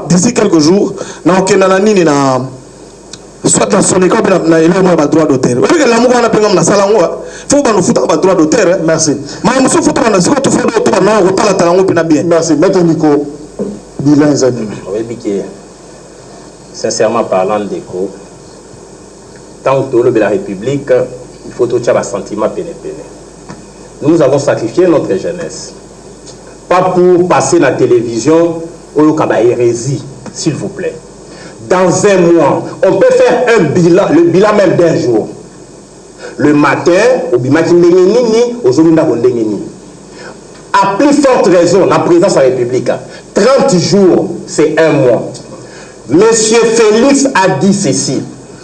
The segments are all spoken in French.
D'ici quelques jours, soit dans son école, il y a droit d'auteur. Il faut que nous foutions le droit d'auteur. Merci. Merci. Maître Nico, bilan Zani. Oui, sincèrement parlant d'écho, tant que de la République, il faut tout un sentiment pénétré. Nous avons sacrifié notre jeunesse. Pas pour passer la télévision au hérésie, s'il vous plaît. Dans un mois, on peut faire un bilan, le bilan même d'un jour. Le matin, au bimakindengeni, au zomindakondengeni. À plus forte raison, la présidence de la République, 30 jours, c'est un mois. Monsieur Félix a dit ceci.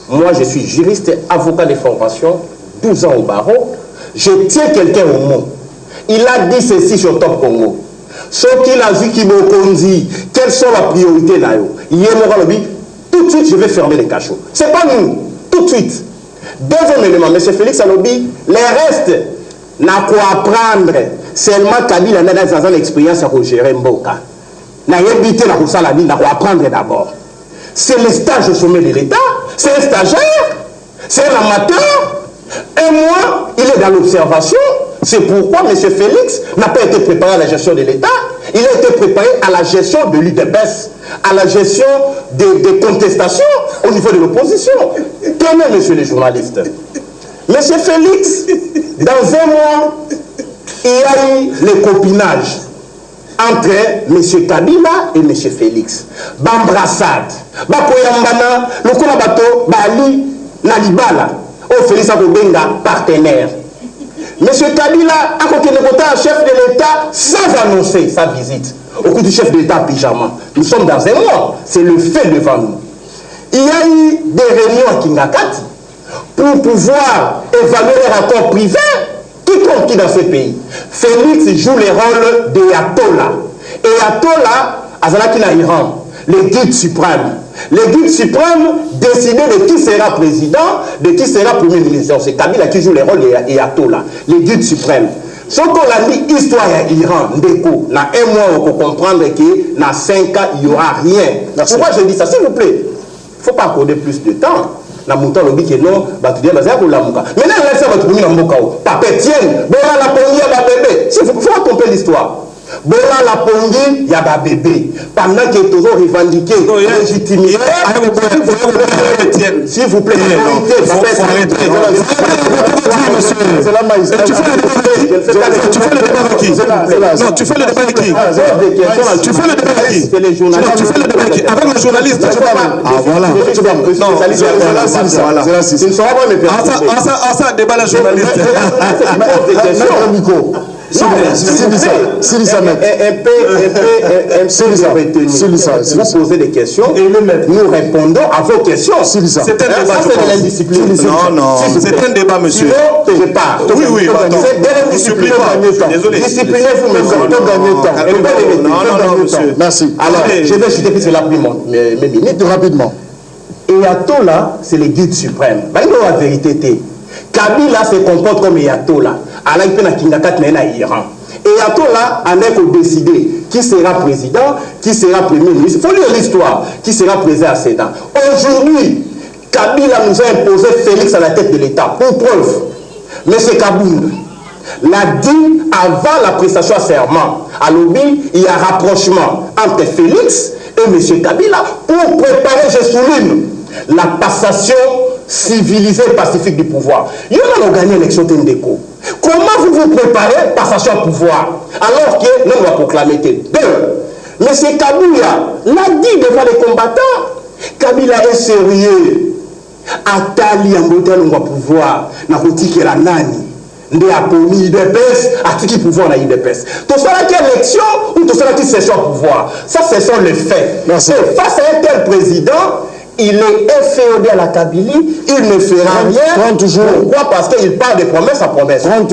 Moi, je suis juriste, avocat de formation, 12 ans au barreau. Je tiens quelqu'un au mot. Il a dit ceci sur Top Congo. Ce qu'il a vu qui me conduit, quelles sont les priorités là? Tout de suite, je vais fermer les cachots. Ce n'est pas nous. Tout de suite. Deuxième élément, M. Félix Alobi, les restes n'a quoi apprendre. Seulement Kabila n'a pas l'expérience à gérer Mboka. N'a évité la Roussalani, n'a quoi apprendre d'abord. C'est le stage au sommet de l'État. C'est un stagiaire. C'est un amateur. Un mois, il est dans l'observation. C'est pourquoi M. Félix n'a pas été préparé à la gestion de l'État. Il a été préparé à la gestion de l'UDPS, à la gestion des contestations au niveau de l'opposition. Tenez, monsieur les journalistes. M. Félix, dans un mois, il y a eu le copinage entre M. Kabila et M. Félix. Bambrassade. Bakoyambana, le Konabato, Bali, Nalibala. Oh, Félix Akobenga, partenaire. M. Kabila a continué un chef de l'État sans annoncer sa visite. Au coup du chef de l'État pyjama. Nous sommes dans un mois. C'est le fait devant nous. Il y a eu des réunions à Kingakati pour pouvoir évaluer les rapports privés, y compris dans ce pays. Félix joue le rôle d'Ayatollah. Ayatollah, Azalaki na Iran, le guide suprême. Le guide suprême décidait de qui sera président, de qui sera premier ministre. C'est Kabila qui joue le rôle d'Ayatollah, le guide suprême. Ce qu'on a dit, histoire à Iran, Ndeko, dans un mois, on peut comprendre que dans 5 ans, il n'y aura rien. Pourquoi je dis ça? S'il vous plaît, il ne faut pas accorder plus de temps. Na mouton lobi que non, batudia bazaya pour la mouka. Maintenant, on laisse votre premier mouka. Papa tienne, bon la pongi à bébé. Il faut tromper l'histoire. Bon la pongi, il y a un bébé. Pendant que toujours revendiqué, légitimité. S'il vous plaît, c'est la maïs. Tu fais le débat avec qui? Non, tu fais le débat avec qui? Tu fais le débat avec qui? C'est les journalistes. Tu fais le débat avec qui? Avec le journaliste. Ah voilà. C'est une soirée, mais ça débat la journaliste. Vous posez des questions et nous répondons à vos questions. C'est un débat. Non, c'est un débat, monsieur. Je pars. Oui. Désolé. Disciplinez-vous, monsieur. Non, monsieur. Merci. Alors, je vais citer puisque là, mes minutes rapidement. Ayatollah, c'est le guide suprême. La vérité, Kabila se comporte comme Ayatollah. Alors, il peut na Kingakat na Iran. Ayatollah en est décidé qui sera président, qui sera premier ministre. Il faut lire l'histoire. Qui sera président à Sénat. Aujourd'hui, Kabila nous a imposé Félix à la tête de l'État. Pour preuve, M. Kabound l'a dit avant la prestation à serment. À l'OBI, il y a un rapprochement entre Félix et M. Kabila pour préparer, je souligne, la passation civilisée et pacifique du pouvoir. Il y a gagné l'élection Tendeko. Comment vous vous préparez passation au pouvoir alors que nous va proclamer deux? M. Kabila l'a dit devant les combattants. Kabila est sérieux. Atali Ambotel on va pouvoir. N'a pas la nani. Ndé aponi IDPS, à qui pouvoir na IDPS. Tout ça qui est élection ou tout ça qui session au pouvoir. Ça, ce sont les faits. Face à un tel président, il est inféodé à la Kabylie, il ne fera rien. Pourquoi? Parce qu'il parle de promesse à promesse. On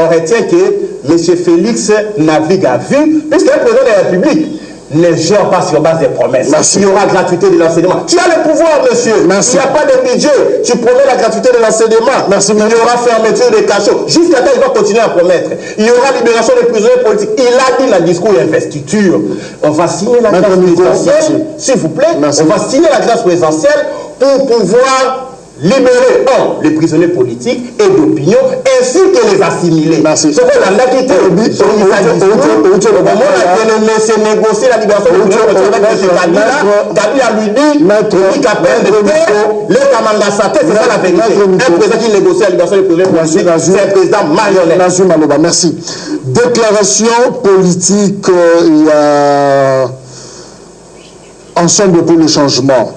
retient que M. Félix navigue à vue, puisqu'il est président de la République. ne gère pas sur base des promesses. Merci. Il y aura gratuité de l'enseignement. Tu as le pouvoir, monsieur. Merci. Il n'y a pas de budget. Tu promets la gratuité de l'enseignement. Merci. Il y aura fermeture des cachots. Jusqu'à temps, il va continuer à promettre. Il y aura libération des prisonniers politiques. Il a dit dans le discours d'investiture. On va signer la grâce présidentielle, s'il vous plaît. Merci. On va signer la grâce présidentielle pour pouvoir libérer, les prisonniers politiques et d'opinion, ainsi que les assimilés. Merci. Ce qu'on a quitté, on a négocier la libération des prisonniers politiques avec M. Kabila. Kabila lui dit, il appelle de paix, le Kamanga Saté, c'est ça la vérité. Un président qui négocie la libération des prisonniers politiques, c'est un président marionnette. Merci. Déclaration politique, il y a Ensemble pour le changement.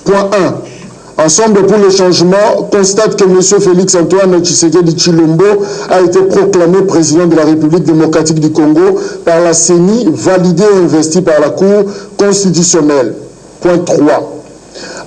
Point 1. Ensemble pour le changement constate que M. Félix-Antoine Tshisekedi Tshilombo a été proclamé président de la République démocratique du Congo par la CENI, validé et investi par la Cour constitutionnelle. Point 3.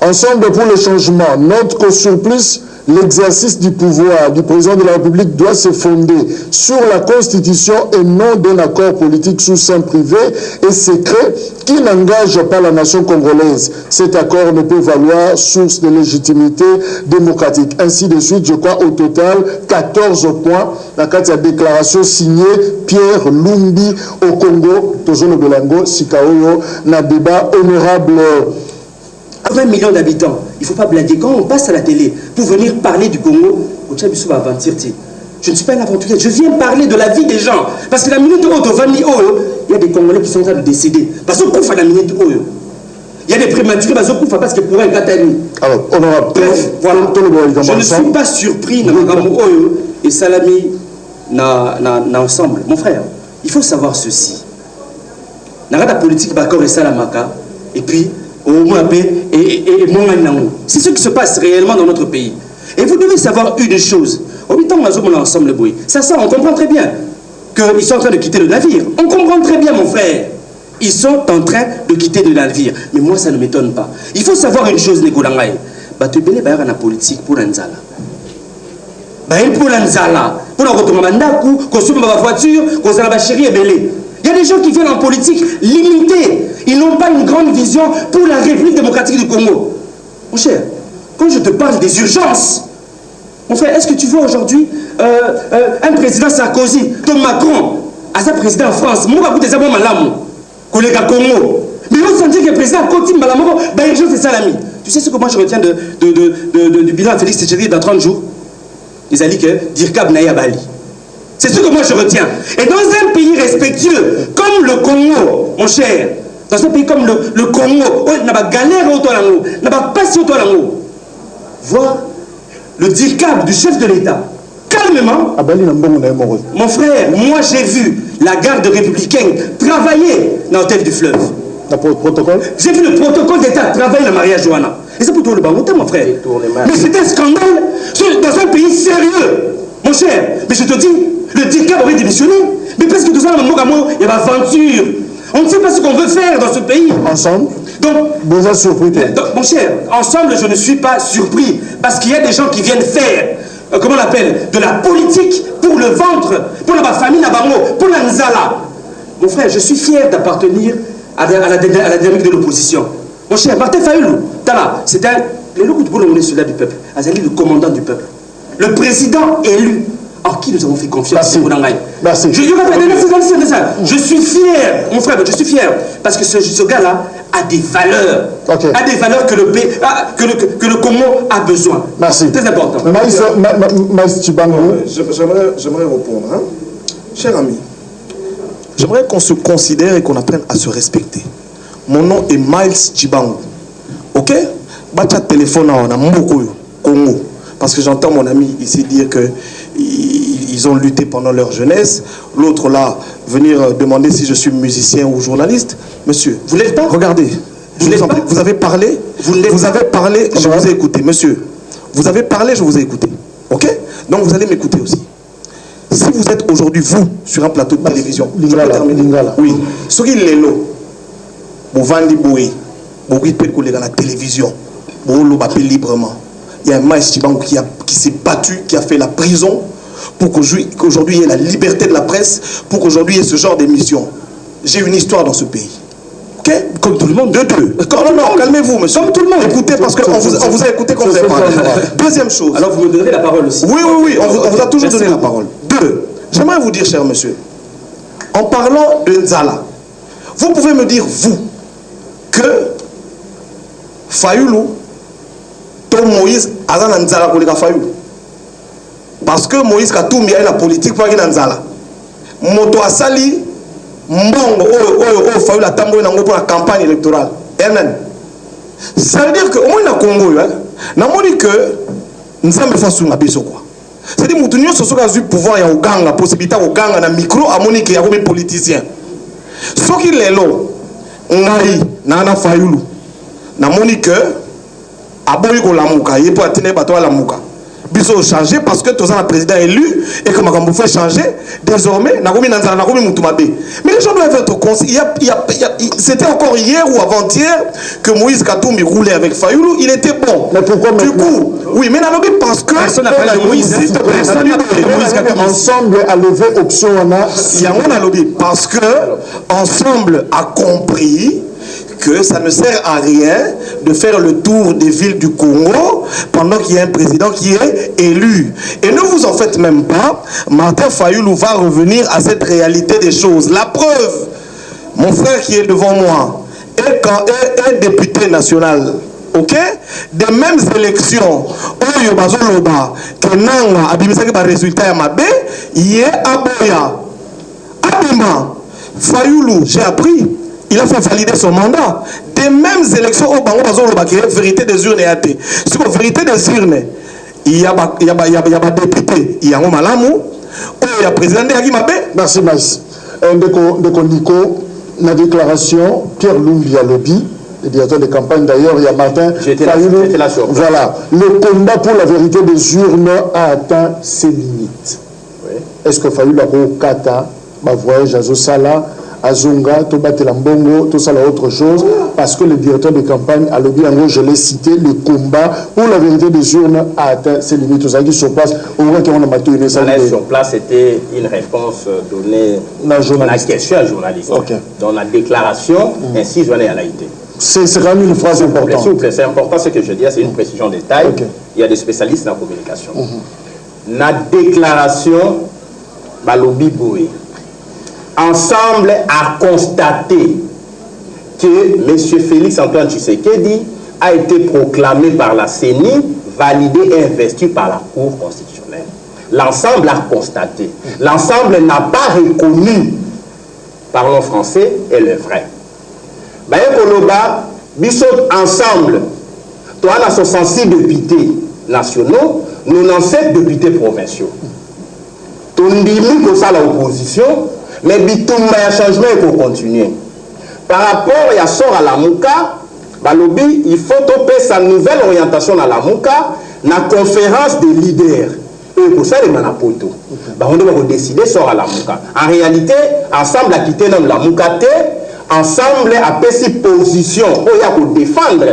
Ensemble pour le changement note qu'au surplus, l'exercice du pouvoir du président de la République doit se fonder sur la Constitution et non d'un accord politique sous seing privé et secret qui n'engage pas la nation congolaise. Cet accord ne peut valoir source de légitimité démocratique. Ainsi de suite, je crois au total 14 points dans la déclaration signée Pierre Lumbi au Congo, Tozono Belango, Sikaoyo, na débat honorable. 20 millions d'habitants, il ne faut pas blaguer. Quand on passe à la télé pour venir parler du Congo, je ne suis pas un aventurier, je viens parler de la vie des gens. Parce que la minute où il y a des Congolais qui sont en train de décéder. Parce qu'on couvre la minute où il y a des prématurés parce que pour un Katani. Alors, honorable, bref, voilà. Je ne suis pas surpris et Salami ensemble. Mon frère, il faut savoir ceci. La politique, et Salamaka, et puis c'est ce qui se passe réellement dans notre pays. Et vous devez savoir une chose. Ensemble, ça, on comprend très bien qu'ils sont en train de quitter le navire. On comprend très bien, mon frère. Ils sont en train de quitter le navire. Mais moi, ça ne m'étonne pas. Il faut savoir une chose, Negolangaï. Tu as la politique pour l'Anzala. Pour l'Anzala. Pour la Rotomamandaku, consommer ma voiture, consommer ma chérie et belé. Il y a des gens qui viennent en politique limités. Ils n'ont pas une grande vision pour la République démocratique du Congo. Mon cher, quand je te parle des urgences, mon frère, est-ce que tu vois aujourd'hui un président Sarkozy, Tom Macron, à sa président en France, moi, je vais vous dire, collègue à Congo. Mais on sentit que le président Kotim Malamoko, c'est Salami. Tu sais ce que moi je retiens du bilan de Félix Tshisekedi dans 30 jours? Ils ont dit que Dirkab Naya Bali. C'est ce que moi je retiens. Et dans un pays respectueux, comme le Congo, mon cher, dans un pays comme le Congo, on n'a pas galère autour de l'ango, on n'a pas passé autour de l'ango. Voir le dicap du chef de l'État, calmement. Mon frère, moi j'ai vu la garde républicaine travailler dans l'hôtel du fleuve. J'ai vu le protocole d'État travailler dans Maria Johanna. Et c'est plutôt le Bangoté, mon frère. Mais c'est un scandale dans un pays sérieux. Mon cher, mais je te dis, le DICAB aurait démissionné. Mais parce que tout ça, il y a l'aventure. On ne sait pas ce qu'on veut faire dans ce pays. Ensemble. Donc, vous êtes surpris. Donc, mon cher, ensemble, je ne suis pas surpris. Parce qu'il y a des gens qui viennent faire, comment on l'appelle, de la politique pour le ventre, pour la famille, pour la Nzala. Mon frère, je suis fier d'appartenir à la dynamique de l'opposition. Mon cher, Martin Fayoulou, c'est le du peuple, le commandant du peuple. Le président élu, en qui nous avons fait confiance. Merci. Je suis fier, mon frère, je suis fier, parce que ce gars-là a des valeurs, a des valeurs que le Congo a besoin. Merci. C'est très important. J'aimerais répondre. Hein? Cher ami, j'aimerais qu'on se considère et qu'on apprenne à se respecter. Mon nom est Miles Tchibangu. Ok? Bacha téléphone à Mbokoyo, Congo. Parce que j'entends mon ami ici dire qu'ils ont lutté pendant leur jeunesse. L'autre là, venir demander si je suis musicien ou journaliste. Monsieur, vous l'êtes pas? Regardez, vous avez parlé, vous avez parlé, je vous ai écouté. Monsieur, vous avez parlé, je vous ai écouté. Ok? Donc vous allez m'écouter aussi. Si vous êtes aujourd'hui, vous, sur un plateau de télévision, je peux terminer. Oui. Ce qui est là, vous vendez boué, vous pouvez dans la télévision, vous l'obapez librement. Il y a un Maïs Tchibangu qui s'est battu, qui a fait la prison pour qu'aujourd'hui il y ait la liberté de la presse, pour qu'aujourd'hui il y ait ce genre d'émission. J'ai une histoire dans ce pays. Ok? Comme tout le monde. De deux. Non, calmez-vous, monsieur. Comme tout le monde. Écoutez, parce qu'on vous a écouté quand vous avez parlé. Deuxième chose. Alors vous me donnerez la parole aussi. Oui, on vous a toujours Merci donné la beaucoup. parole. Deux, j'aimerais vous dire, cher monsieur, en parlant de Nzala, vous pouvez me dire, vous, que Fayoulou, Tom Moïse, Azan Nzala Koleka Fayoulou. Parce que Moïse Katumbi a la politique pour qu'il Nzala. Moto Asali, Mbongo, Fayoulou a tambouré pour la campagne électorale. Amen. Ça veut dire que, au moins, dans le Congo, on dit que Nzambe Fassou n'a pas quoi. C'est-à-dire que nous avons eu le pouvoir, il y a la possibilité de gagner un micro, à Monique, il y a des politiciens. Ce qui est là, Nana Fayoulou, na Monique, à Boyko Lamouka, il peut atteindre la Mouka. Biso changer parce que tous les président élu et que Makambo fait changer désormais mais les gens doivent être conscients. C'était encore hier ou avant-hier que Moïse Katumbi roulait avec Fayoulou, il était bon. Mais pourquoi du maintenant? coup, oui, mais parce que personne n'a parlé de Moïse. Personne n'a parlé de Moïse Katumbi. Ensemble à lever option parce que ensemble a compris que ça ne sert à rien de faire le tour des villes du Congo pendant qu'il y a un président qui est élu. Et ne vous en faites même pas, Martin Fayoulou va revenir à cette réalité des choses. La preuve, mon frère qui est devant moi est un député national. Ok? Des mêmes élections, Oyo Bazoloba, Kenanga, Abimisaki par résultat Yamabe, Yé Aboya, Abima, Fayoulou, j'ai appris. Il a fait valider son mandat. Des mêmes élections au Bango Bazoloba qui est vérité des urnes et athée. Sur la vérité des urnes, il y a des députés, il y a un malamou, il y a un président de Yagimabe. Merci, Maïs. Nico, la déclaration, Pierre Lumbi à lobby, le directeur de campagne d'ailleurs, il y a Martin Fayoulou. Voilà. Le combat pour la vérité des urnes a atteint ses limites. Oui. Est-ce que Fayoulou a au Kata, ma voyage à Zosala, Azonga, Tobatela Mbongo, tout ça, là, autre chose, parce que le directeur de campagne a lobby, en gros, je l'ai cité, le combat pour la vérité des urnes a atteint ses limites. Tout ça qui sur place, au moins qu'on a maté une sur place, c'était une réponse donnée à la question à journaliste. Okay. Dans la déclaration, ainsi, je n'ai à été. C'est quand même une phrase importante. S'il vous plaît, c'est important ce que je dis, c'est une précision de taille. Okay. Il y a des spécialistes dans la communication. La déclaration, Balobi Boué. Ensemble a constaté que M. Félix Antoine Tshisekedi a été proclamé par la CENI, validé et investi par la Cour constitutionnelle. L'ensemble a constaté. L'ensemble n'a pas reconnu, parlons français, et le vrai. Ensemble, toi, on a 66 députés nationaux, 97 députés provinciaux. Ton limite pour ça l'opposition. Mais bitumba ya changement il faut continuer. Par rapport à sort à la Mouka, balobi il faut topper sa nouvelle orientation à la Mouka, la conférence des leaders. Et pour ça les manapoto. On doit décider sort à la Mouka. En réalité, ensemble à quitter la Mouka ensemble à passer position pour y défendre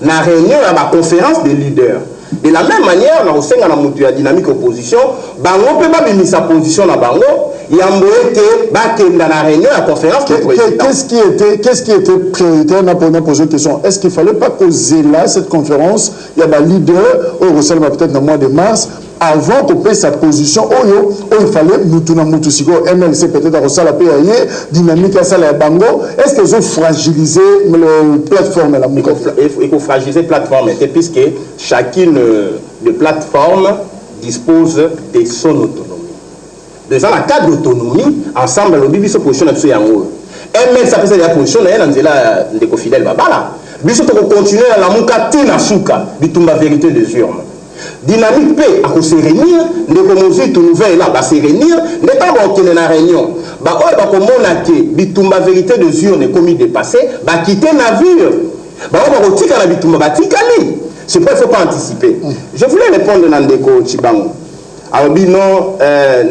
la réunion à la conférence des leaders. De la même manière, on a aussi la dynamique opposition, bango peut pas mettre sa position à bango. Il y a un dans la réunion, la conférence. Qu'est-ce qui était prioritaire pour poser une question? Est-ce qu'il ne fallait pas causer là cette conférence? Il y a des leaders, au Rossel peut-être dans le mois de mars, avant qu'on paie sa position, il fallait MLC peut-être à Rossel dynamique à Sala Bango. Est-ce qu'ils ont fragilisé la plateforme? Il faut fragiliser la plateforme, puisque chacune des plateformes dispose de son autonomie. Dans la cadre d'autonomie, ensemble, le bibi se positionne sur Yango. Elle ça fait la position, elle est fidèle. Biso to continuer à la Mouka Tina Souka, bitumba vérité des urnes. Dynamique P à se réunir, ne commencer tout nouvel là, se réunir, ne pas manquer la réunion. Bah oh, bah comment on a que bitumba vérité des urnes commis dépassé, bah quitter navire. Bah on va retirer la bitumba, bah tikali. C'est pas, il ne faut pas anticiper. Je voulais répondre à Ndeko Chibango. Alors, non,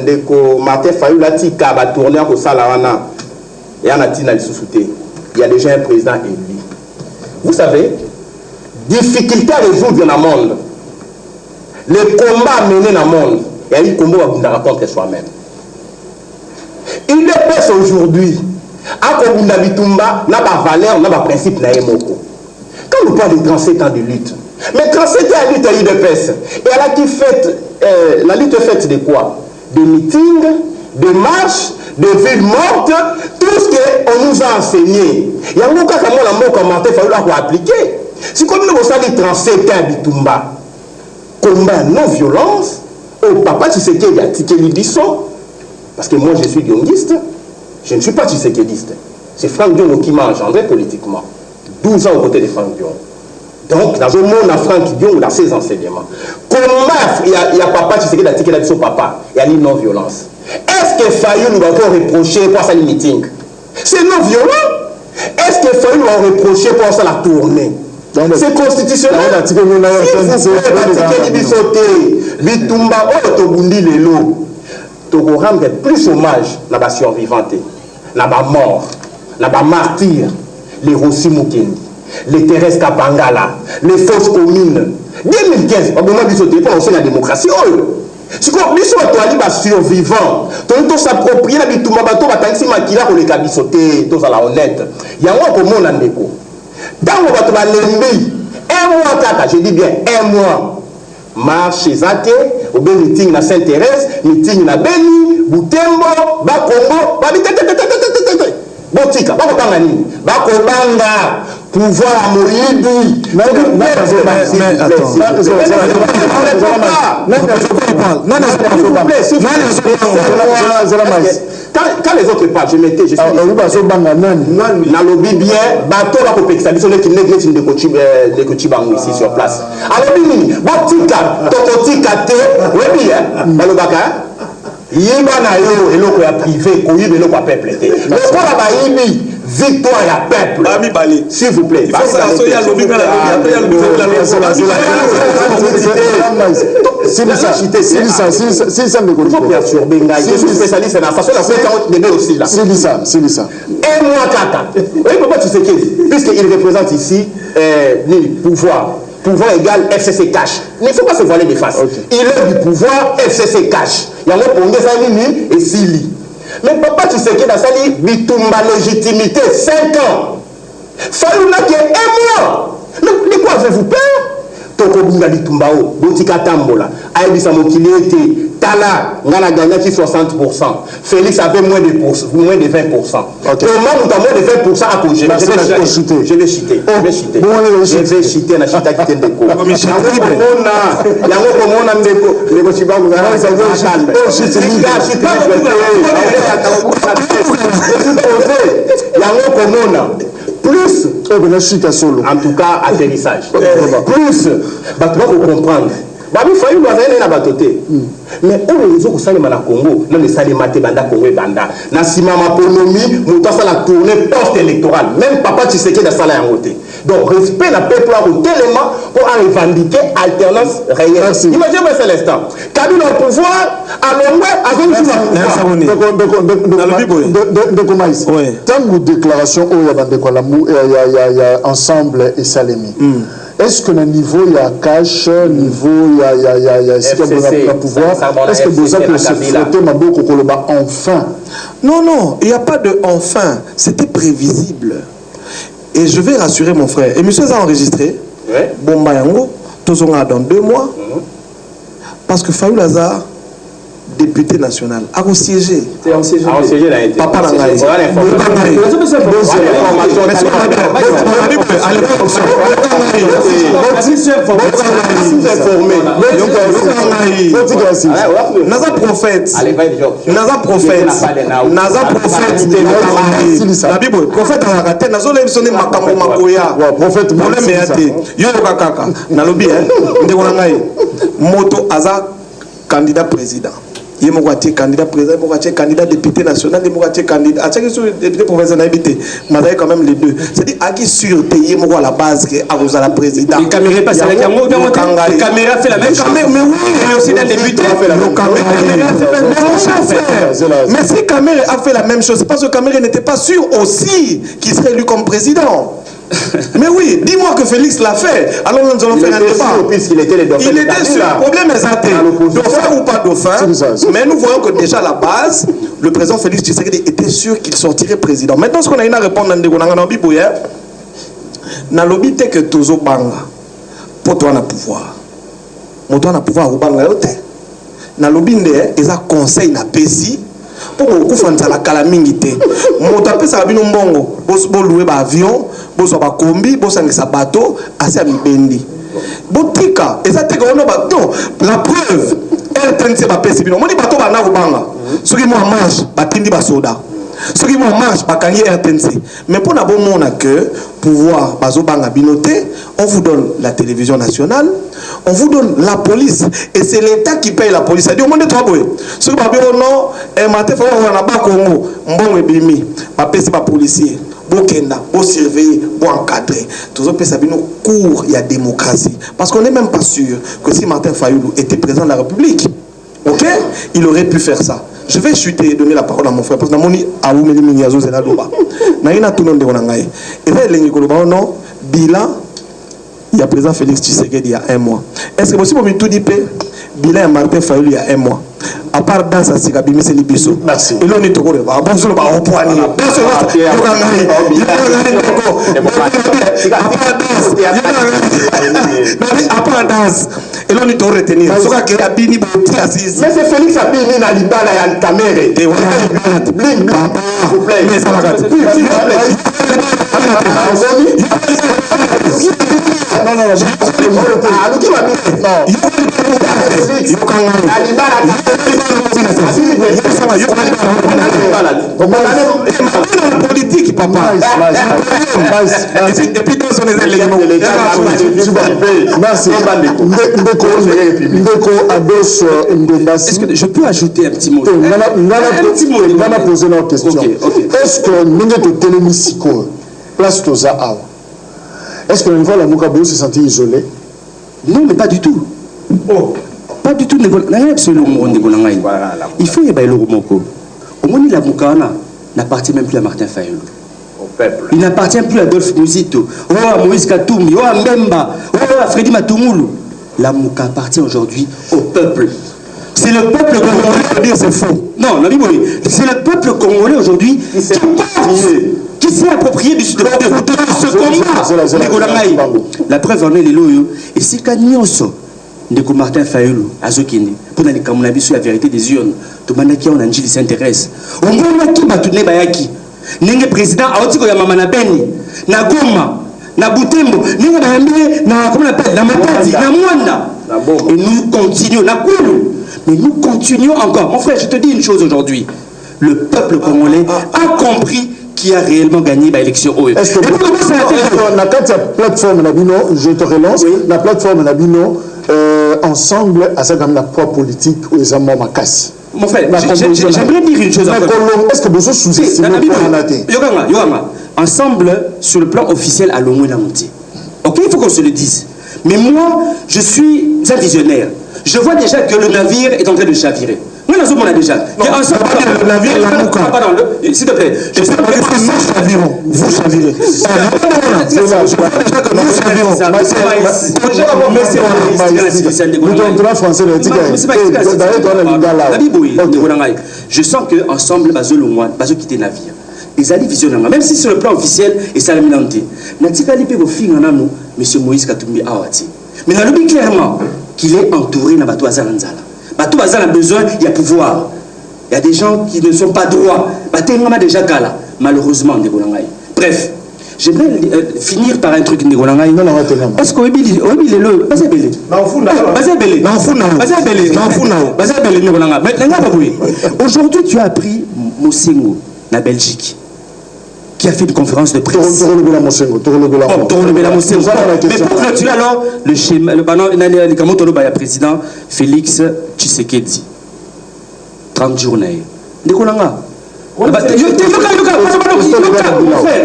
Ndeko Martin Fayoulou a dit qu'il va tourner au Salawana. Et on a dit il y a déjà un président élu. Vous savez, difficulté à résoudre dans le monde. Le combat mené dans le monde, il y a eu un combat à contre soi-même. Il est prêt aujourd'hui. Akobunda Bitumba n'a pas valeur, n'a pas principe na yemoko. Quand on parle de 37 ans de lutte, mais 37 ans de lutte à l'UDPS, et elle a qui fait la lutte faite de quoi? De meetings, de marches, de villes mortes, tout ce qu'on nous a enseigné. Il y a un cas comme la mort comme Martin Fayulu a appliqué. Si comme nous avons dit 37 ans à Bitumba, combat non-violence, au papa Tshisekedi a tiqué l'Ibisso, parce que moi je suis dionguiste, je ne suis pas tshisekédiste. C'est Franck Dion qui m'a engendré politiquement. 12 ans aux côtés de Franck Dion. Donc, dans le monde, Franck Dion, il a ses enseignements. Comment il y a papa Tshisekedi a tiqué l'Ibisso papa, il y a une non-violence. Est-ce que Fayulu nous va encore reprocher pour ça le meeting? C'est non-violent. Est-ce que Fayulu nous va reprocher pour ça la tournée? C'est constitutionnel. Si vous voulez Bitumba, Otobundi Lelo, Togo rendre plus hommage à la survivante, à la mort, à la martyr, les Rossi Mukendi, les Thérèse Kapangala, les fausses communes. 2015, on a la démocratie. Si on a survivant, on s'approprie la Bitumba, on va t'axer maquilla pour les cabissotés, tous à la honnête. Il y a un peu mon andéco. Dans le mois un mois, je dis bien un mois. Marche Zate, au meeting na Sainte-Thérèse, meeting na Beni, Butembo, Bakongo, Botika, Bakobangani, Bakobanga, pouvoir Moïdi. Quand les autres parlent, je mettais, je suis dans le lobby bien, bateau la copexalisation qui négresse de Kochibango ici sur place. Alors, Botika, Tokotika, oui bien, dans le baka, Yéba na yo, et l'eau privé, Koyib et l'eau peuple. Le sport à Baïbi, victoire à peuple. S'il vous plaît. C'est ça me je suis spécialiste dans la façon de aussi là. C'est ça. Et moi, Kaka. Oui, pourquoi tu sais qu'il puisqu'il représente ici pouvoir égal FCC cash. Il ne faut pas se voiler des faces. Okay. Il est du pouvoir FCC cash. Il y a un peu de et Sili. Mais papa, tu sais qu'il a sali Bitumba légitimité 5 ans. Fayulu n'a qu'un mois. Mais quoi avez-vous peur? Tokobunga Bitumbao, Botika Tambola, Aïbisa Mokiliete, Tala, on a gagné 60%. Félix avait moins de 20%. Okay. Comment nous avons moins de 20% à cause? Je vais chiter. Je vais chiter na chita qui te déco. Plus, en tout cas, atterrissage. Plus, tu vas comprendre. Il faut mais on les autres salles à Congo, non les salles maté banda Congo et banda. Na sima ma ponomi, montant ça la tournée post-électorale. Même papa tu sais qui est dans la salle à côté. Donc respect la peuple au tellement pour revendiquer alternance réelle. Imaginez c'est l'instant. Kabila au pouvoir, à l'ombre, avec tant de déclarations il y a ensemble et Salemi. Est-ce que le niveau il y a cash, niveau il y a est-ce que pouvoir, est-ce que vous avez se frotter ma boucle enfin? Non, il n'y a pas de enfin, c'était prévisible. Et je vais rassurer mon frère. Et monsieur a enregistré, Bomba Yango, Tozonga dans 2 mois, parce que Fayulu Lazare, député national, a siégé. Papa Nangaï. Naza prophète. La Bible, prophète a raté. Nazola sonné makambo makoya. Prophète problème est yo kaka. Nalobi moto aza candidat président. Il y candidat président, il y candidat député national, il y candidat. À chaque député provincial habité, mais quand même les deux. C'est-à-dire à qui sûreté il y a la base qui a la président. Les caméras passent avec la caméra fait la même chose. Mais oui, il y a aussi des députés. Mais si Kamere a fait la même chose, c'est parce que Kamere n'était pas sûr aussi qu'il serait élu comme président. Mais oui, dis-moi que Félix l'a fait. Alors nous allons faire un débat. Puisqu'il était le dauphin. Il était sûr. Le problème est dauphin ou pas dauphin. Mais nous voyons que déjà la base, le président Félix Tshisekedi était sûr qu'il sortirait président. Maintenant, ce qu'on a eu à répondre à Ndegonanga Nabi Boyer, na lobby te que Tozo Banga, pour toi na pouvoir. Pour toi na pouvoir ou Banga yote. Na lobby nde, ils a conseil na pesi. Pour que vous la calamité. Moto appelle ça bino mbongo. Bo louer ba avion, bo so ba combi, bo sangisa bateau, assez à mibendi. Botika, et ça te non, la preuve, elle traîne ses papiers, c'est bien. Moi, les bateaux, bah, n'a pas. Ceux qui m'ont marche, bah, tindi bah, soda. Ceux qui m'ont marche, bah, kanye RTNC. Mais pour n'avoir mon que pouvoir, bah, zobanga binoté, on vous donne la télévision nationale, on vous donne la police, et c'est l'État qui paye la police. C'est-à-dire, au monde de trois boys. Ceux qui m'ont dit, non, et matin, faut qu'on a pas Congo, bon, et bimi, bah, c'est pas policier. Bokenda, bon surveiller, bon encadrer. Tous autres pays cours, il y a démocratie. Parce qu'on n'est même pas sûr que si Martin Fayoulou était président de la République, ok, il aurait pu faire ça. Je vais chuter et donner la parole à mon frère parce que Namoni a oumeli miniazo zela doba. Naina tout le monde de Wanangaye. Et là, il y a non bilan. Il y a président Félix Tshisekedi il y a 1 mois. Est-ce que possible tout dit bilan à Martin Fayoulou il y a 1 mois? À part dans sa Sikabimi, c'est l'Ibiso. Merci. Et là, on est au courant. Bon, sur le bas, au poignet. À part danse. Et là, on est au retenir. Mais c'est Félix Abini na libala ya Kamere. Et voilà. Bling, s'il vous plaît. Mais ça va. Non, non, politique, papa. Et puis, dans son élément. Merci. Ndeko Ados Ndendasi. Est-ce que je peux ajouter un petit mot? Un petit mot. On va poser notre question. Est-ce que nous sommes télémisiko, place Toza Awa? Est-ce que niveau la Mukabo se sentit isolé? Non, mais pas du tout. Oh. Pas du tout. Il faut y avoir le Romoko. Au moins, la Mukana n'appartient même plus à Martin Fayoulou. Au peuple. Il n'appartient plus à Adolphe Musito, à Moïse Katoumi, à Memba, à Freddy Matoumoulou. La Mouka appartient aujourd'hui au peuple. C'est le peuple congolais. C'est faux. Non, c'est le peuple congolais aujourd'hui qui s'est approprié de ce combat. La preuve en est les loyaux. Et c'est qu'à Nyonso, Ndeko Martin Fayoulou, Azokine, pour aller comme on a vu sur la vérité des urnes, tout le monde qui on a dit s'intéresse. On voit qui va tourner Bayaki. N'est président Aotiko Yamamana Beni, na Goma, na Butembo, n'est na comment on appelle, na Matadi, na Mwanda. Et nous continuons, na Koulou. Mais nous continuons encore. Mon frère, je te dis une chose aujourd'hui. Le peuple congolais a compris qui a réellement gagné l'élection. Est-ce que la plateforme Nabino, je te relance, la plateforme Nabino, ensemble, à ça comme la propre politique où ils ont ma casse. Mon frère, j'aimerais dire une chose. Est-ce que vous sous-estimez Yogama, ensemble, sur le plan officiel, à l'Omoué Namouti. Ok, il faut qu'on se le dise. Mais moi, je suis un visionnaire. Je vois déjà que le navire est en train de chavirer. Nous, on a déjà. Le navire, la Mouka. Pardon, s'il te plaît. Je sais pas que nous chavirons. Vous chavirez. Je sens qu'ensemble, nous quitter le navire. Ils allaient visionner, même si sur le plan officiel, et ça l'a mis en tête. M. Moïse Katumbi Awati. Mais nous avons clairement qu'il est entouré de Batou Azalanzala. Batou Azal a besoin, il y a pouvoir. Il y a des gens qui ne sont pas droits. Batou a déjà gala. Malheureusement, bref, j'aimerais finir par un truc. Parce que aujourd'hui, tu as appris Mosengo, la Belgique, qui a fait une conférence de presse. Mais pour clôturer alors, le président Félix Tshisekedi. 30 journées.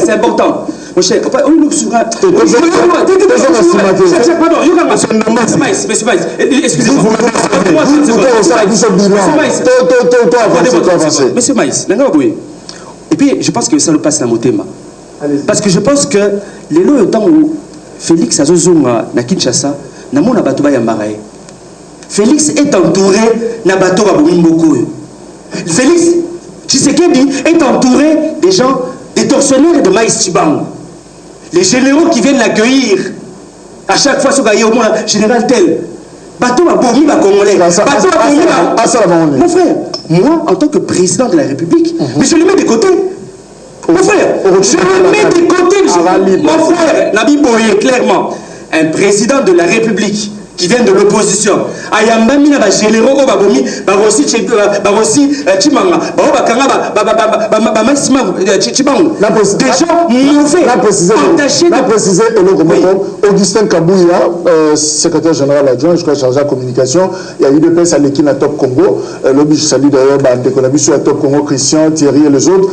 C'est important. Mon cher, excusez-moi. Monsieur Maïs, et puis je pense que ça nous passe la motema. Parce que je pense que les lois au temps où Félix a zozonga na Kinshasa, na mona bato ba yambarae. Félix est entouré na bato ba bomimboko. Félix Tshisekedi est entouré des gens, des tortionnaires et de Maïs Tchibango. Les généraux qui viennent l'accueillir, à chaque fois, ce au moins, général tel. Bateau a bourmi, ma Congolais. Bateau a bourmi, mon frère, moi, en tant que président de la République, mais je le mets de côté. Mon frère, je le mets de côté. Mon frère, Nabi Boye, clairement, un président de la République qui vient de l'opposition. Ayambami na généraux au babomi, barosi chimanga, maximum chimanga. Des gens mauvais, entachés. La préciser Augustin Kabouya, secrétaire général adjoint, je crois chargé de la communication, il y a eu des personnes à l'équipe à Top Congo, l'objet je salue d'ailleurs, on a Top Congo, Christian, Thierry et les autres.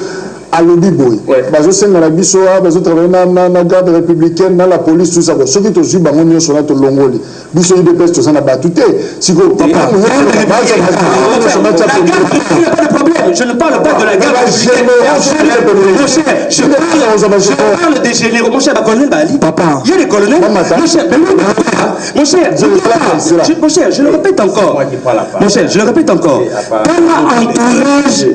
À l'objet boy. Bazo senga na biso a bazo travailler na garde républicaine na la police tout ça. Ceux qui te suivent bango nyo sona to longoli. Biso ide peste to sana batuté. Siko papa. Je ne parle pas de la garde républicaine. Je parle des généraux. Mon cher, le colonel Bali. Papa. Il y a les colonels. Mon cher, je le répète encore. Mon cher, je le répète encore. Dans l'entourage,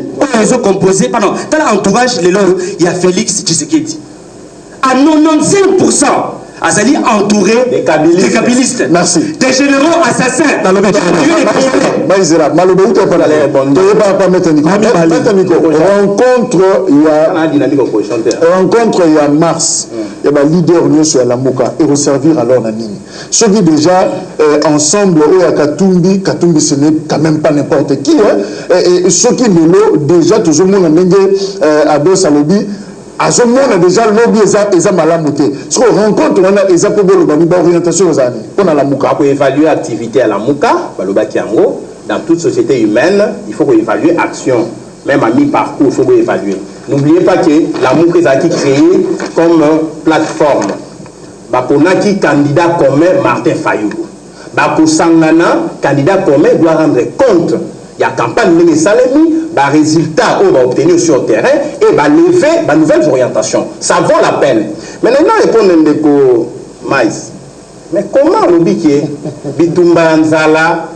ils ont composé, pardon, dans l'entourage, il y a Félix Tshisekedi. À 95%, Azali entouré des kabylistes. Merci. Des généraux assassins. Rencontre il y a mars. Il y a un leader sur la Mouka et resservir alors Nanini. Ceux qui déjà ensemble, à Katumbi, ce n'est quand même pas n'importe qui. Et ceux qui déjà, tout le monde a Ado Salobi. À ce moment, on a déjà le lobby et malamouté. Ce qu'on rencontre, on a des orientation aux années. On a la Mouka. Pour évaluer l'activité à la Mouka, dans toute société humaine, il faut évaluer action. Même à mi-parcours, il faut évaluer. N'oubliez pas que la Mouka est créée comme plateforme. Pour qui candidat commun Martin Fayoulou. Pour Sangana, candidat commun doit rendre compte. Il y a campagne de Salemi, résultat on va obtenir sur le terrain et lever de nouvelles orientations. Ça vaut la peine. Maintenant, répondre à Maïs. Mais comment le biquet Bitumba Nzala,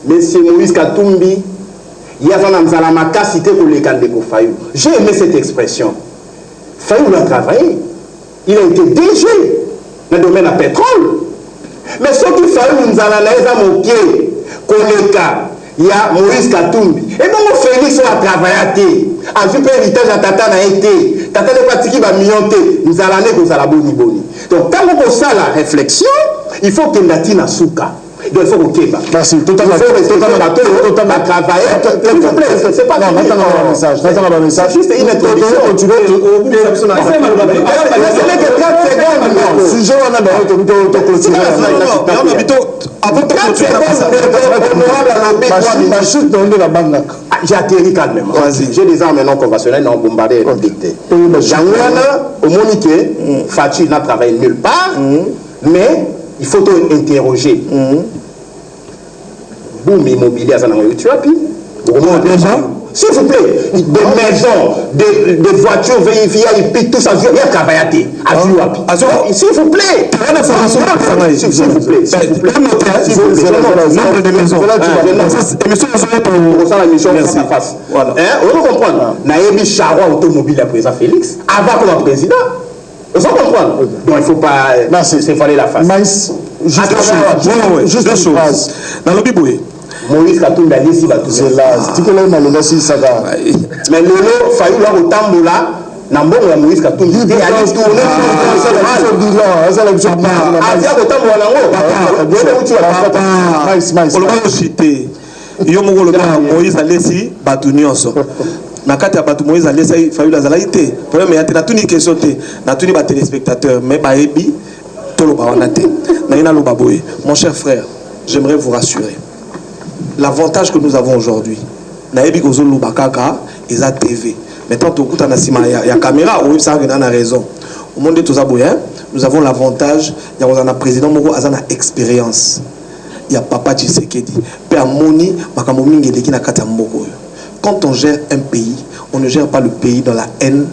M. Moïse Katumbi, Yazana Nzala Maka cité pour les candidats Fayou. J'ai aimé cette expression. Fayou a travaillé. Il a été DG dans le domaine à pétrole. Mais ce qui Fayou Nzala n'a moqué. Il y a Moïse Katumbi. Et donc Félix a travaillé. A vu que l'héritage à Tata n'a été. Tata n'est pas qui va millionner. Nous allons aller pour la boni boni. Donc quand on fait ça la réflexion, il faut que Natina Souka. Donc il faut que Keba. Merci. Totalement. Totalement travailler. S'il vous plaît, c'est pas un message. C'est juste une introduction. Sujet on a j'ai atterri calmement. J'ai des armes non conventionnelles, non bombardées, non dictées. Jangwana, au Monique, Fatih n'a travaillé nulle part, mais il faut interroger. Boum, immobilier, ça n'a pas eu s'il vous plaît, des maisons, des voitures, VIP, tout ça, il y a travaillé s'il vous plaît. S'il vous plaît. Nombre de maisons. Émission face. On va comprendre. Naïbi Charwa automobile à président Félix, avant comme président. On va comprendre. Donc il ne faut pas s'effaler la face. Juste deux choses. Dans le Biboué. Moïse Katumbi a dit si c'est là. Mais le lot, Fayou là au tamboula, Nambo la Moïse Katumbi. Il a dit tourner Moïse a laissé Batounionso. Nakati ya batu Moïse a laissé Fayou la zalaïté. Problème il y a une question na tuni ba téléspectateurs mais ba ebi tolo ba onate. Na ina lo baboye. Mon cher frère, j'aimerais vous rassurer. L'avantage que nous avons aujourd'hui, Naebi Gozo Lubakaka, ils ont TV. Maintenant, il y a caméra, oui, ça a raison. Au monde de tous nous avons l'avantage, il y a un président Moro, il a une expérience. Il y a Papa Tshisekedi. Quand on gère un pays, on ne gère pas le pays dans la haine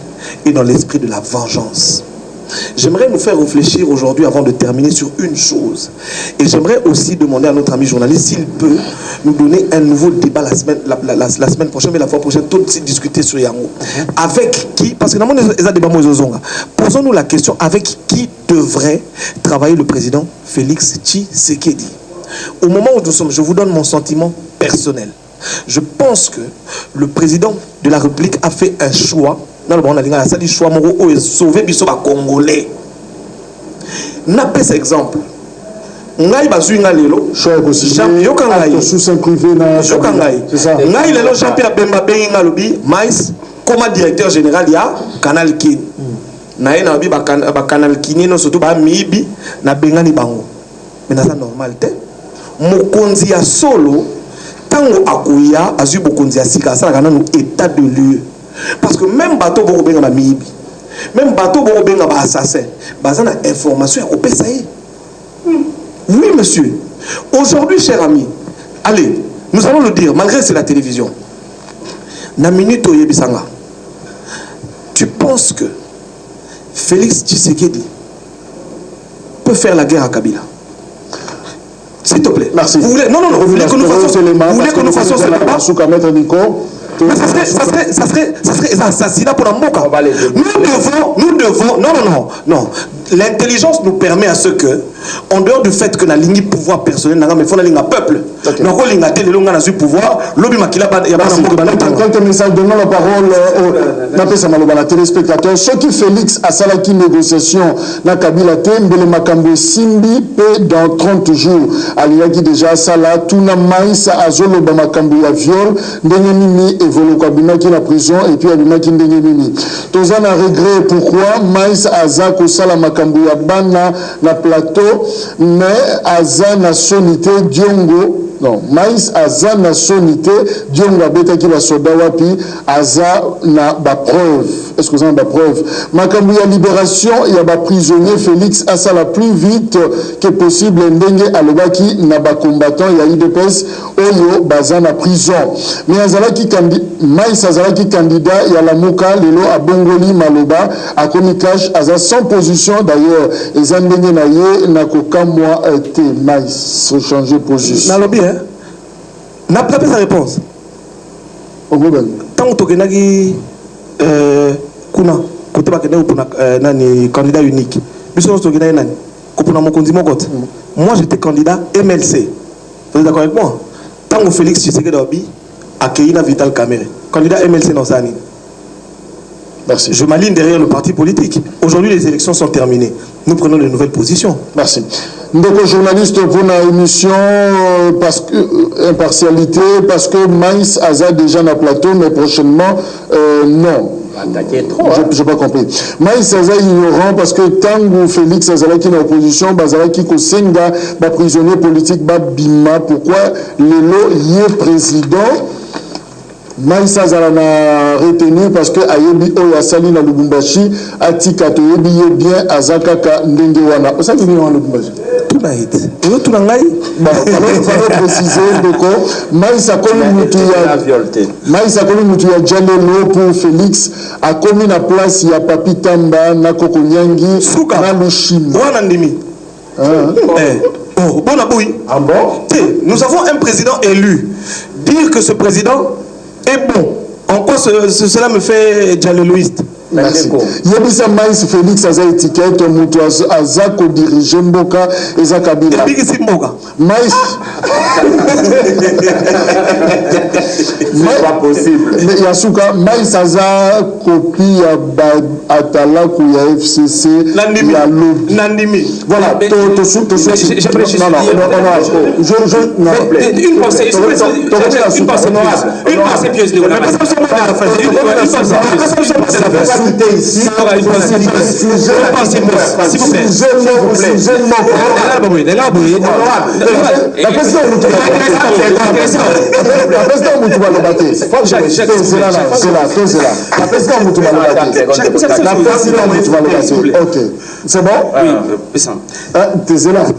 et dans l'esprit de la vengeance. J'aimerais nous faire réfléchir aujourd'hui avant de terminer sur une chose. Et j'aimerais aussi demander à notre ami journaliste s'il peut nous donner un nouveau débat la semaine prochaine, mais la fois prochaine, tout de suite discuter sur Yango. Avec qui, parce que dans mon débat, posons-nous la question, avec qui devrait travailler le président Félix Tshisekedi? Au moment où nous sommes, je vous donne mon sentiment personnel. Je pense que le président de la République a fait un choix. Dans le bon, on a dit choix pour sauver les Congolais. N'a pas cet exemple. Ngai bazu ngalelo champion kangai sous privé na kangai ngai lelo champion Bemba Benga lobi mais comme directeur général ya Canal Kin na ina bi ba Canal Kin no surtout ba mibi na bengani bango mais na ça normal te mokonzi ya solo tango akuya azu bokonzi ya sika ça kana no état de lieu parce que même bateau bo benga ba mibi même bateau bo benga ba assassin bazana information ya kopesa ye. Oui, monsieur. Aujourd'hui, cher ami, allez, nous allons le dire, malgré que c'est la télévision. Na minute au Yebisanga, tu penses que Félix Tshisekedi peut faire la guerre à Kabila? S'il te plaît. Merci. Vous voulez, non, vous voulez que nous fassions ce débat? Mais ça serait un assassinat pour la Mboka. Nous devons, non. L'intelligence nous permet à ce que, en dehors du fait que la ligne pouvoir personnel, mais il faut la ligne peuple. Donc, on a télé, on a pouvoir, lobby makila, il y a pas quelques messages, donnons la parole aux téléspectateurs. Ce qui Félix a salaki négociation, na Kabila Mbele Makambo Simbi, dans 30 jours. Aliaki déjà Sala, Tuna Maïs, Azolo Bamakambo ya viol, Ndengenimi et Volokabimaki la prison, et puis Abimaki Ndengenimi. Tozan a regret pourquoi Maïs Azako Salamaka ya bana na plateau mais aza na sonité diongo non mais aza na sonité diongo abetaki ba soda wapi aza na ba preuve est-ce que vous avez ba preuve makambu ya libération ya ba prisonnier Félix asala plus vite que possible ndenge alobaki na ba combattant ya IDPS oyo baza na prison mais azalaki mais azalaki candidat ya la muka lelo abongoli maloba akomi cash aza sans position. D'ailleurs, les Andengé naye n'a qu'aucun mois été maïs changer position. N'a lobby, hein? N'a pas sa réponse. Au Gobel. Tant que tu kuna côté bakene ou nani candidat unique. Biso to gina nani. Kopuna mokonzi mokote. Moi j'étais candidat MLC. Vous êtes d'accord avec moi? Tant que Félix Tshisekedi Obi accueilli na Vital Kamerhe. Candidat MLC dans Sani. Merci. Je m'aligne derrière le parti politique. Aujourd'hui, les élections sont terminées. Nous prenons de nouvelles positions. Merci. Donc, journaliste pour la émission, parce que impartialité, parce que Maïs Aza déjà dans le plateau, mais prochainement, non. Je n'ai pas compris. Maïs Aza ignorant parce que tant que Félix Azala qui est en opposition, Bazala qui Kosenga, prisonnier politique, Bima, pourquoi Lelo y est président? Maïsa Zalana retenu parce que Ayebi Oyasali na Lubumbashi Atika to yebi bien Azakaka Ndengewana. Vous savez bien en Lubumbashi. Tout naït. Tout nangai. Bon, alors préciser donc Maïsa Koli Mutuya Jalelo pour Félix a commis la place ya Papi Tamba na Kokonyangi na Lushim. Wana ndimi. Oh, bon aboui. Ah bon? Nous avons un président élu. Dire que ce président est bon. En quoi cela me fait dialoguiste? Merci. Yebisa Maïs Félix Aza étiquette Moutou Azako dirige Mboka Eza Kabila. Maïs. C'est pas possible. Yasuka Maïs Aza copie Atala Kouya FCC. Nandimi. Voilà. Je précise. Non. Une pensée. Une pensée pieuse. Ici, c'est bon? Oui, t'es là?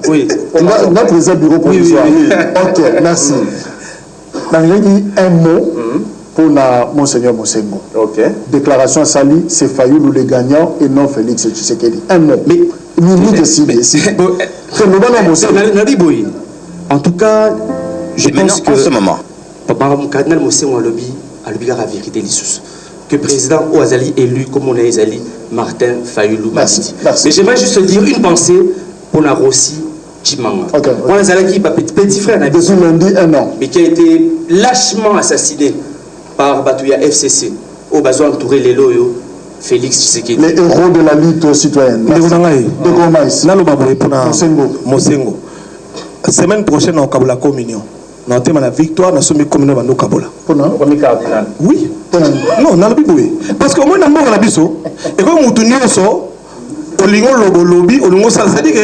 Oui. Notre bureau provisoire. Ok, merci. Un mot pour Monseigneur Mosengo. Ok. Déclaration Sali, c'est Fayoulou le gagnant et non Félix Tshisekedi. Un mot. Mais nous décidons. En tout cas, je pense que en ce moment, Papa Cardinal Mosengo a lobby la vérité l'issous. Que président Ouazali élu comme on a Ezali Martin Fayoulou Matiti. Mais j'aimerais juste dire une pensée pour la Rossi Chimanga. On a Zalaki, petit frère, depuis lundi, un an. Mais qui a été lâchement assassiné par Batouya FCC, au besoin entouré les loyaux, Félix Tshisekedi. Les héros de la lutte citoyenne. Mosengo. Semaine prochaine, on a la communion. On a la victoire, on a soumis communion à nos Kabola. Premier cardinal. Oui. Non, on a le biboué. Parce que moi, on a un biso. Et quand on tourne so, au lingo lobo lobby, au lingo ça dit que.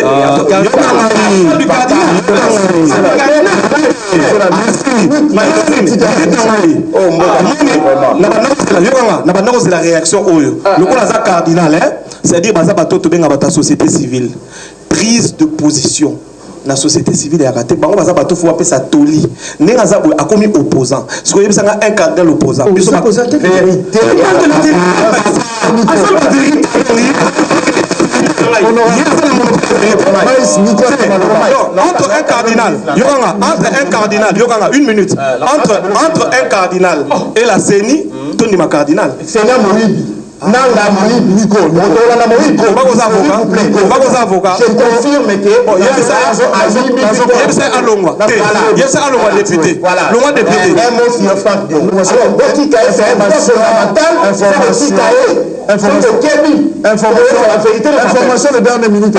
C'est la réaction. Le coup là, cardinal, c'est-à-dire que la société civile, prise de position. La société civile est ratée. Bango baza bato faut appeler ça toli. Nengaza a commis opposant. Ce que y a un cardinal opposant. Opposant. Vérité. Entre un cardinal, une minute. Entre un cardinal et la CENI, Tony ma cardinal. Nanga Moïb Nico, je confirme que information de dernière minute.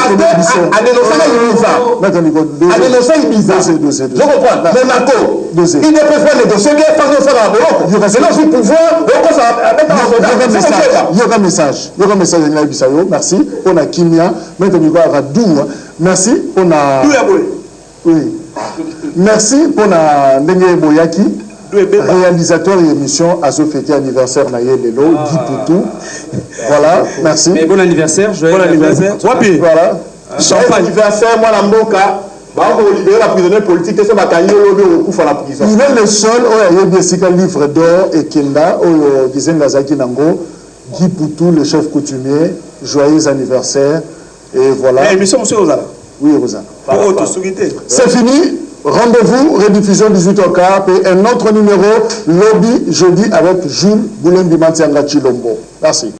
Je comprends. Mais Marco, il ne peut pas négocier bien parce que ça va. C'est notre pouvoir. Il y aura un message. Merci. On a Kimia. Maintenant, il y aura Doua. Merci. On a. Oui. Merci pour la Ndenge Boyaki, réalisateur et émission à ce fêté anniversaire Naye Lelo, Guy Poutou. Voilà, merci. Mais bon anniversaire, bon anniversaire. Voilà. Champagne. Anniversaire, moi, la Mboka. On libérer la prisonnière politique, c'est ma carrière au coup à la prison. Il est le seul, il y a un livre d'or et Kenda, au dizaine Nazaki Nango, Guy Poutou, le chef coutumier, joyeux anniversaire. Et voilà. Émission, monsieur Rosa. Oui, Rosa. C'est fini. Rendez-vous, rediffusion 18h15 et un autre numéro, Lobby, jeudi avec Jules Boulen Dimantianga Chilombo. Merci.